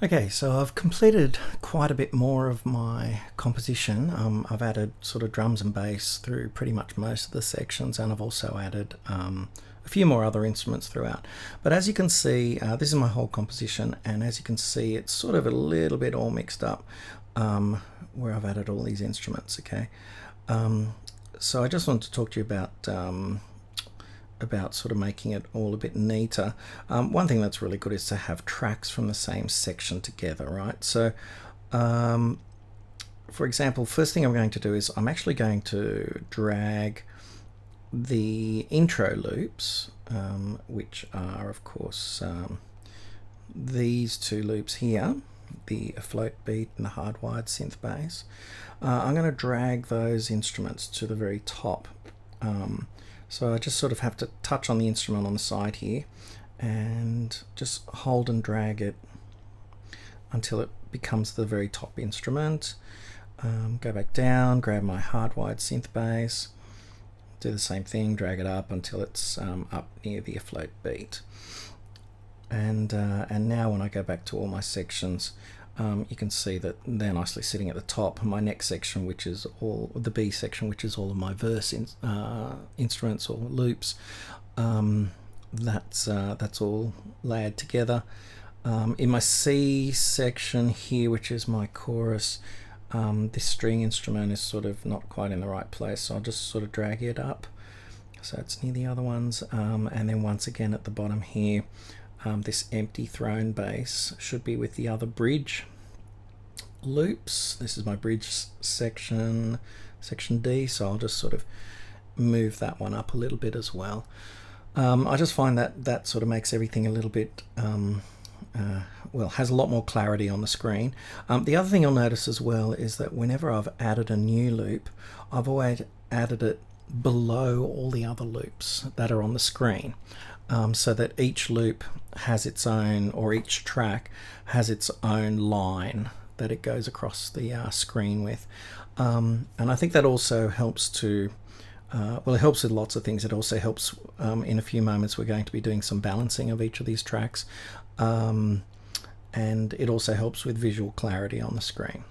Okay, so I've completed quite a bit more of my composition. I've added sort of drums and bass through pretty much most of the sections, and I've also added a few more other instruments throughout. But as you can see, this is my whole composition, and as you can see, it's sort of a little bit all mixed up where I've added all these instruments. Okay, so I just wanted to talk to you about sort of making it all a bit neater. One thing that's really good is to have tracks from the same section together, right? So for example, first thing I'm going to do is I'm actually going to drag the intro loops, which are of course these two loops here, the float beat and the hardwired synth bass. I'm going to drag those instruments to the very top. So I just sort of have to touch on the instrument on the side here and just hold and drag it until it becomes the very top instrument. Go back down, grab my hardwired synth bass, do the same thing, drag it up until it's up near the afloat beat. And now when I go back to all my sections, you can see that they're nicely sitting at the top. My next section, which is all the B section, which is all of my verse instruments or loops, that's all layered together. In my C section here, which is my chorus, this string instrument is sort of not quite in the right place, so I'll just sort of drag it up so it's near the other ones, and then once again at the bottom here, this empty throne bass should be with the other bridge loops. This is my bridge section, section D, so I'll just sort of move that one up a little bit as well. I just find that sort of makes everything a little bit well, has a lot more clarity on the screen. The other thing you'll notice as well is that whenever I've added a new loop, I've always added it below all the other loops that are on the screen, so that each loop has its own, or each track has its own line that it goes across the screen with. And I think that also helps to well, it helps with lots of things. It also helps, in a few moments we're going to be doing some balancing of each of these tracks, and it also helps with visual clarity on the screen.